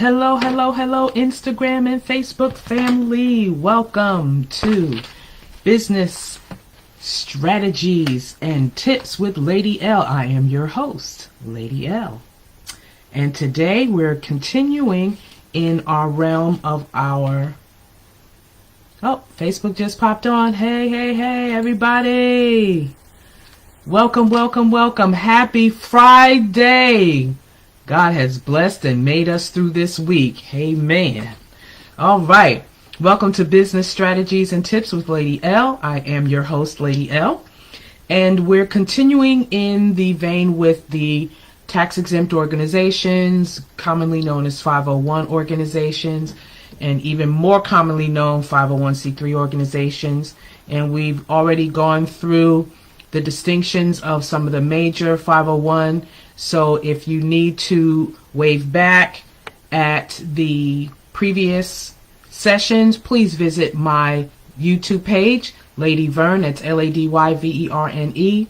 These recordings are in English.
Hello, hello, hello, Instagram and Facebook family. Welcome to Business Strategies and Tips with Lady L. I am your host, Lady L. And today we're continuing in our realm of our... Oh, Facebook just popped on. Hey, hey, hey, everybody. Welcome, welcome, welcome. Happy Friday. God has blessed and made us through this week. Amen. All right. Welcome to Business Strategies and Tips with Lady L. I am your host, Lady L. And we're continuing in the vein with the tax-exempt organizations, commonly known as 501 organizations, and even more commonly known 501c3 organizations. And we've already gone through the distinctions of some of the major 501. So if you need to wave back at the previous sessions, please visit my YouTube page, Lady Verne, that's LadyVerne,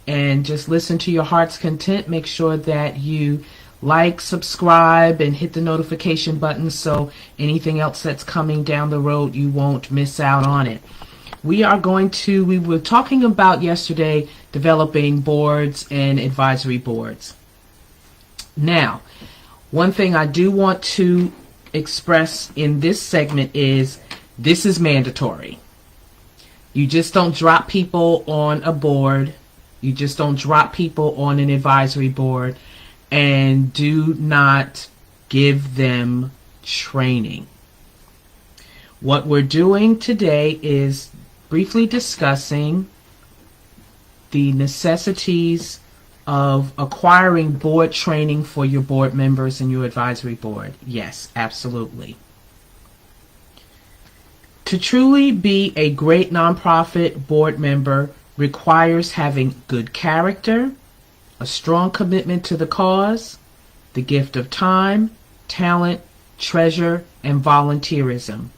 and just listen to your heart's content. Make sure that you like, subscribe, and hit the notification button so anything else that's coming down the road, you won't miss out on it. We were talking about yesterday developing boards and advisory boards. Now, one thing I do want to express in this segment is this is mandatory. You just don't drop people on a board. You just don't drop people on an advisory board and do not give them training. What we're doing today is briefly discussing the necessities of acquiring board training for your board members and your advisory board. Yes, absolutely. To truly be a great nonprofit board member requires having good character, a strong commitment to the cause, the gift of time, talent, treasure, and volunteerism,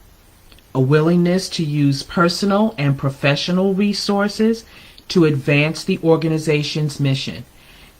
a willingness to use personal and professional resources to advance the organization's mission.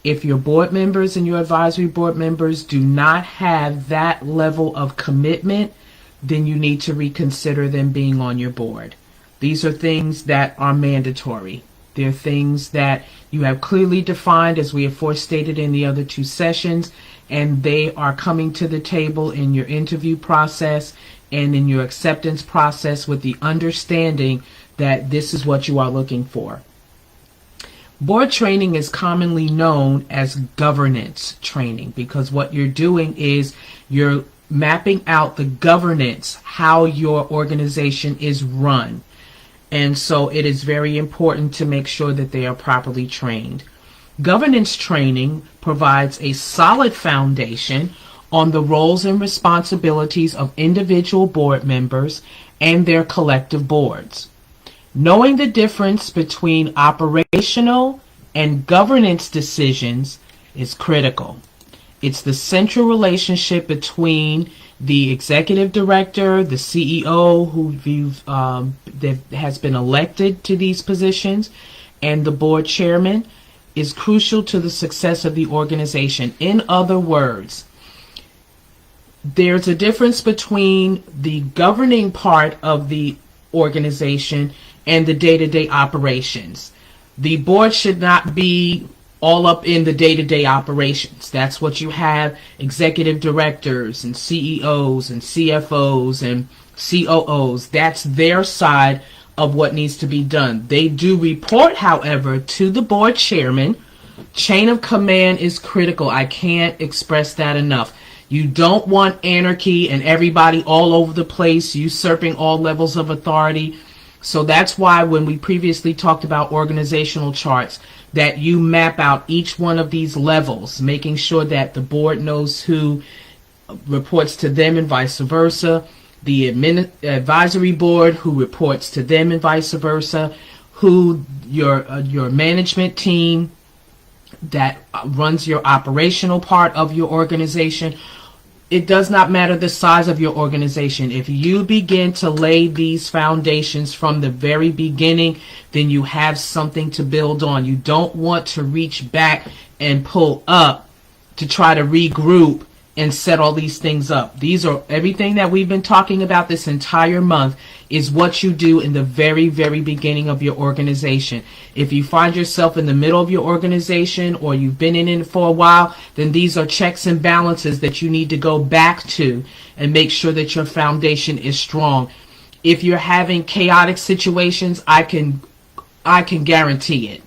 If your board members and your advisory board members do not have that level of commitment, then you need to reconsider them being on your board. These are things that are mandatory. They're things that you have clearly defined, as we have forestated in the other two sessions, and they are coming to the table in your interview process and in your acceptance process with the understanding that this is what you are looking for. Board training is commonly known as governance training because what you're doing is you're mapping out the governance, how your organization is run. And so it is very important to make sure that they are properly trained. Governance training provides a solid foundation on the roles and responsibilities of individual board members and their collective boards. Knowing the difference between operational and governance decisions is critical. It's the central relationship between the executive director, the CEO that has been elected to these positions, and the board chairman is crucial to the success of the organization. In other words, there's a difference between the governing part of the organization and the day-to-day operations. The board should not be all up in the day-to-day operations. That's what you have executive directors and CEOs and CFOs and COOs. That's their side of what needs to be done. They do report, however, to the board chairman. Chain of command is critical. I can't express that enough. You don't want anarchy and everybody all over the place usurping all levels of authority. So that's why when we previously talked about organizational charts, that you map out each one of these levels, making sure that the board knows who reports to them and vice versa, the advisory board who reports to them and vice versa, who your management team that runs your operational part of your organization. It does not matter the size of your organization. If you begin to lay these foundations from the very beginning, then you have something to build on. You don't want to reach back and pull up to try to regroup and set all these things up. These are everything that we've been talking about this entire month is what you do in the very, very beginning of your organization. If you find yourself in the middle of your organization or you've been in it for a while, then these are checks and balances that you need to go back to and make sure that your foundation is strong. If you're having chaotic situations, I can guarantee it.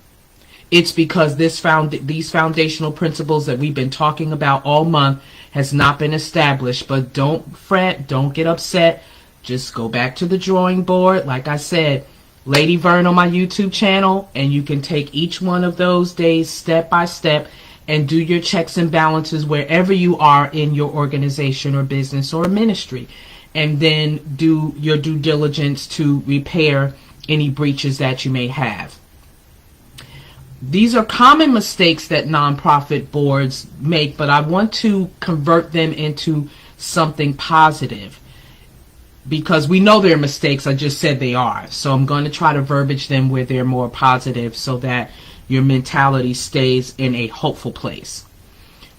It's because these foundational principles that we've been talking about all month has not been established. But don't fret, don't get upset. Just go back to the drawing board. Like I said, Lady Vern on my YouTube channel, and you can take each one of those days step by step and do your checks and balances wherever you are in your organization or business or ministry. And then do your due diligence to repair any breaches that you may have. These are common mistakes that nonprofit boards make, but I want to convert them into something positive because we know they're mistakes. I just said they are. So I'm going to try to verbiage them where they're more positive so that your mentality stays in a hopeful place.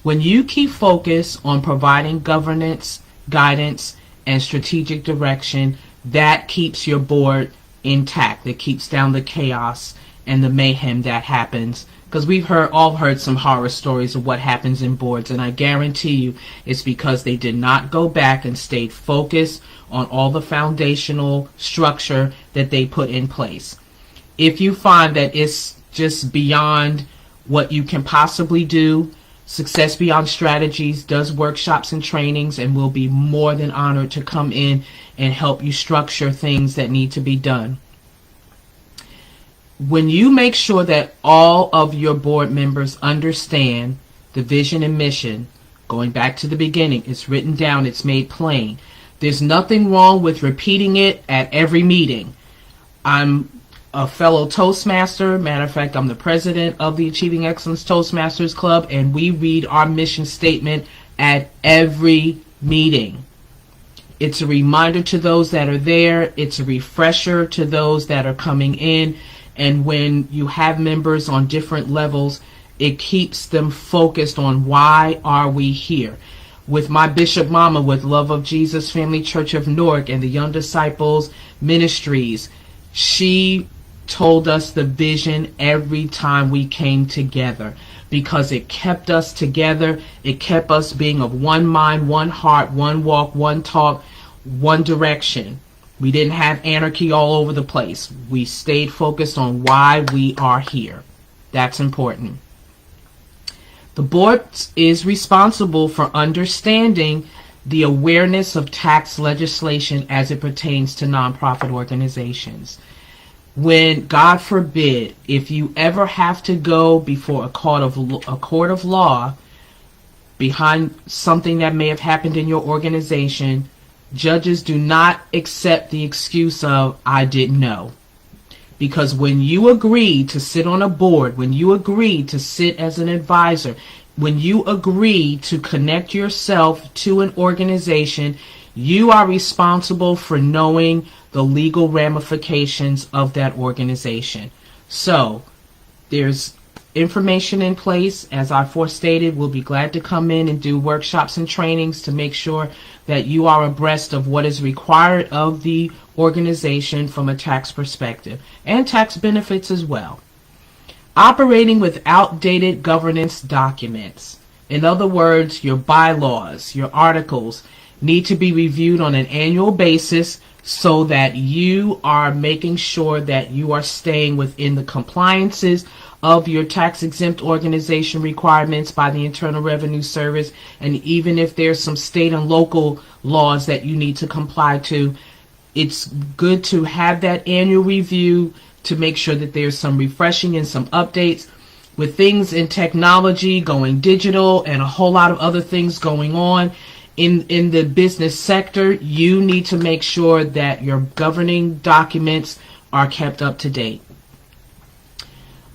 When you keep focus on providing governance, guidance, and strategic direction, that keeps your board intact. It keeps down the chaos and the mayhem that happens, because we've all heard some horror stories of what happens in boards, and I guarantee you it's because they did not go back and stayed focused on all the foundational structure that they put in place. If you find that it's just beyond what you can possibly do, Success Beyond Strategies does workshops and trainings and will be more than honored to come in and help you structure things that need to be done. When you make sure that all of your board members understand the vision and mission, going back to the beginning, it's written down, it's made plain. There's nothing wrong with repeating it at every meeting. I'm a fellow Toastmaster. Matter of fact, I'm the president of the Achieving Excellence Toastmasters Club, and we read our mission statement at every meeting. It's a reminder to those that are there. It's a refresher to those that are coming in. And when you have members on different levels, it keeps them focused on why are we here. With my Bishop Mama with Love of Jesus Family Church of Newark and the Young Disciples Ministries, she told us the vision every time we came together because it kept us together. It kept us being of one mind, one heart, one walk, one talk, one direction. We didn't have anarchy all over the place. We stayed focused on why we are here. That's important. The board is responsible for understanding the awareness of tax legislation as it pertains to nonprofit organizations. When, God forbid, if you ever have to go before a court of law behind something that may have happened in your organization, judges do not accept the excuse of, I didn't know. Because when you agree to sit on a board, when you agree to sit as an advisor, when you agree to connect yourself to an organization, you are responsible for knowing the legal ramifications of that organization. So, there's information in place. As I forestated, we'll be glad to come in and do workshops and trainings to make sure that you are abreast of what is required of the organization from a tax perspective and tax benefits as well. Operating with outdated governance documents. In other words, your bylaws, your articles need to be reviewed on an annual basis so that you are making sure that you are staying within the compliances of your tax exempt organization requirements by the Internal Revenue Service, and even if there's some state and local laws that you need to comply to, it's good to have that annual review to make sure that there's some refreshing and some updates. With things in technology going digital and a whole lot of other things going on in the business sector, you need to make sure that your governing documents are kept up to date.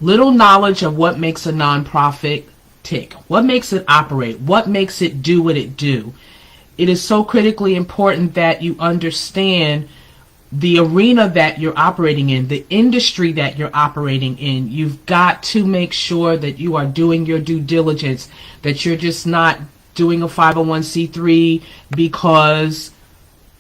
Little knowledge of what makes a nonprofit tick. What makes it operate? What makes it do what it do? It is so critically important that you understand the arena that you're operating in, the industry that you're operating in. You've got to make sure that you are doing your due diligence, that you're just not doing a 501c3 because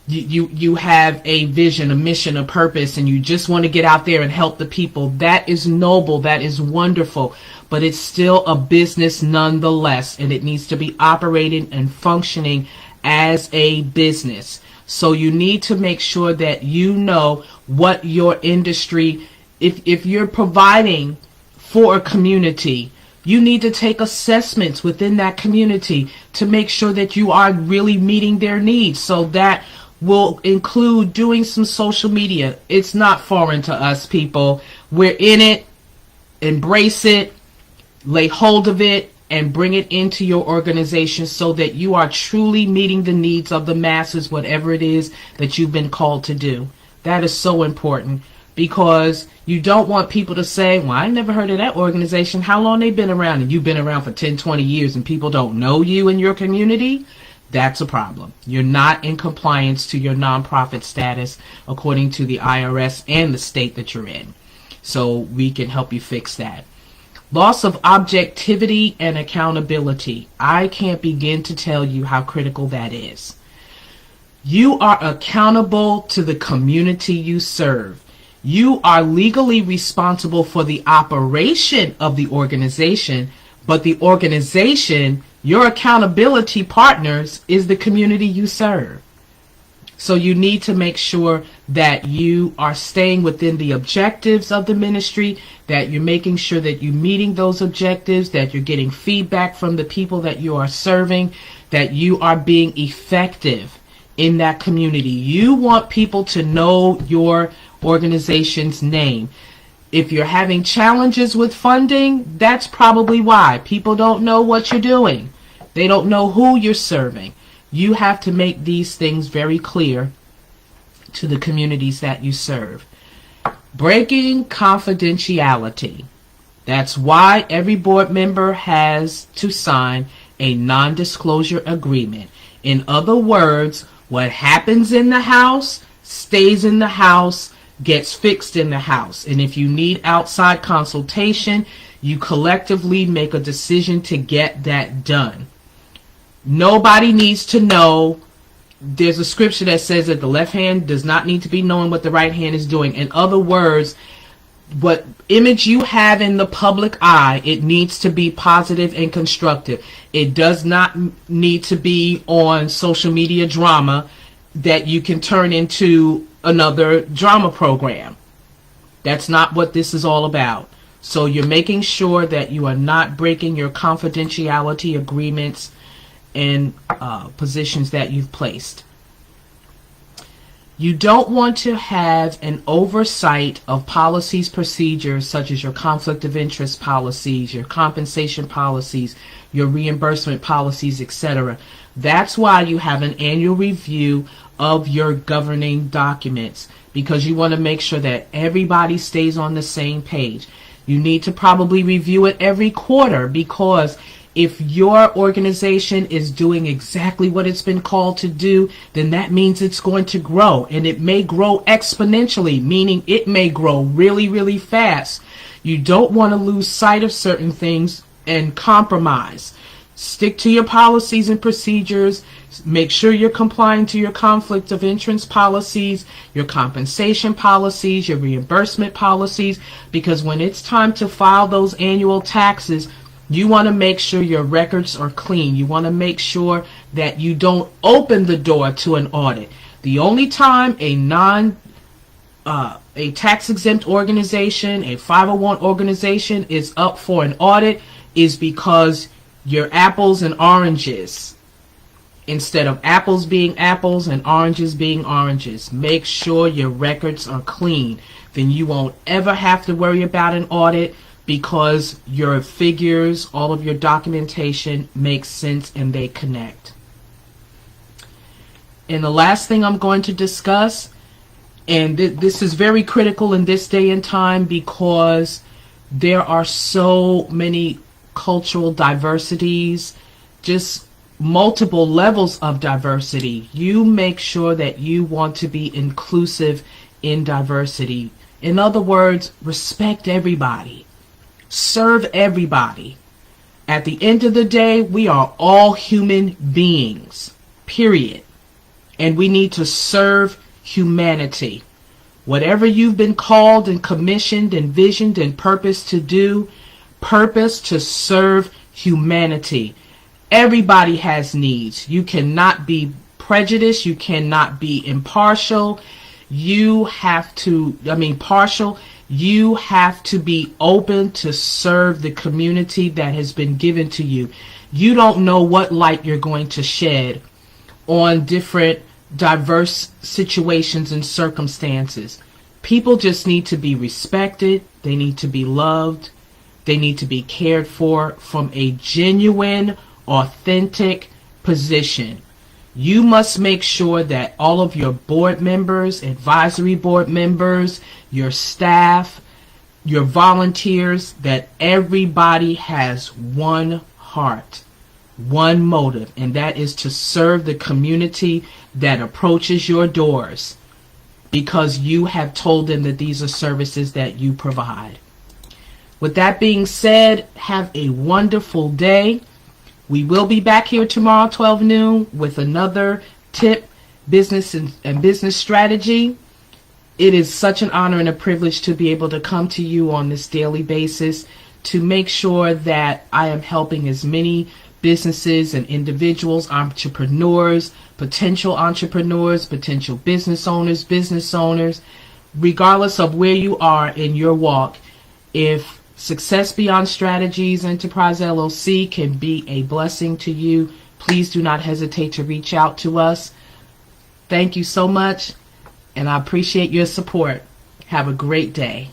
you have a vision, a mission, a purpose, and you just want to get out there and help the people. That is noble. That is wonderful. But it's still a business nonetheless, and it needs to be operating and functioning as a business. So you need to make sure that you know what your industry, if you're providing for a community, you need to take assessments within that community to make sure that you are really meeting their needs. So that will include doing some social media. It's not foreign to us, people. We're in it. Embrace it. Lay hold of it and bring it into your organization so that you are truly meeting the needs of the masses, whatever it is that you've been called to do. That is so important, because you don't want people to say, well, I never heard of that organization. How long they been around? And you've been around for 10, 20 years and people don't know you in your community. That's a problem. You're not in compliance to your nonprofit status according to the IRS and the state that you're in. So we can help you fix that. Loss of objectivity and accountability. I can't begin to tell you how critical that is. You are accountable to the community you serve. You are legally responsible for the operation of the organization, but the organization, your accountability partners, is the community you serve. So you need to make sure that you are staying within the objectives of the ministry, that you're making sure that you're meeting those objectives, that you're getting feedback from the people that you are serving, that you are being effective in that community. You want people to know your organization's name. If you're having challenges with funding, that's probably why. People don't know what you're doing. They don't know who you're serving. You have to make these things very clear to the communities that you serve. Breaking confidentiality. That's why every board member has to sign a non-disclosure agreement. In other words, what happens in the house stays in the house, gets fixed in the house. And if you need outside consultation, you collectively make a decision to get that done. Nobody needs to know. There's a scripture that says that the left hand does not need to be knowing what the right hand is doing. In other words, what image you have in the public eye, it needs to be positive and constructive. It does not need to be on social media drama that you can turn into another drama program. That's not what this is all about. So you're making sure that you are not breaking your confidentiality agreements and positions that you've placed. You don't want to have an oversight of policies, procedures, such as your conflict of interest policies, your compensation policies, your reimbursement policies, etc. That's why you have an annual review of your governing documents, because you want to make sure that everybody stays on the same page. You need to probably review it every quarter, because if your organization is doing exactly what it's been called to do, then that means it's going to grow, and it may grow exponentially, meaning it may grow really, really fast. You don't want to lose sight of certain things and compromise. Stick to your policies and procedures. Make sure you're complying to your conflict of interest policies, your compensation policies, your reimbursement policies, because when it's time to file those annual taxes, you want to make sure your records are clean. You want to make sure that you don't open the door to an audit. The only time a tax-exempt organization, a 501 organization, is up for an audit is because you're apples and oranges. Instead of apples being apples and oranges being oranges. Make sure your records are clean. Then you won't ever have to worry about an audit, because your figures, all of your documentation makes sense and they connect. And the last thing I'm going to discuss, and this is very critical in this day and time, because there are so many cultural diversities, just multiple levels of diversity. You make sure that you want to be inclusive in diversity. In other words, respect everybody. Serve everybody At the end of the day, we are all human beings, period. And we need to serve humanity. Whatever you've been called and commissioned and visioned and purposed to do, purpose to serve humanity. Everybody has needs. You cannot be prejudiced. You cannot be impartial. You have to, partial. You have to be open to serve the community that has been given to you. You don't know what light you're going to shed on different diverse situations and circumstances. People just need to be respected. They need to be loved. They need to be cared for from a genuine, authentic position. You must make sure that all of your board members, advisory board members, your staff, your volunteers, that everybody has one heart, one motive, and that is to serve the community that approaches your doors, because you have told them that these are services that you provide. With that being said, have a wonderful day. We will be back here tomorrow, 12 noon, with another tip, business and business strategy. It is such an honor and a privilege to be able to come to you on this daily basis to make sure that I am helping as many businesses and individuals, entrepreneurs, potential business owners, regardless of where you are in your walk. If Success Beyond Strategies Enterprise LLC can be a blessing to you, please do not hesitate to reach out to us. Thank you so much, and I appreciate your support. Have a great day.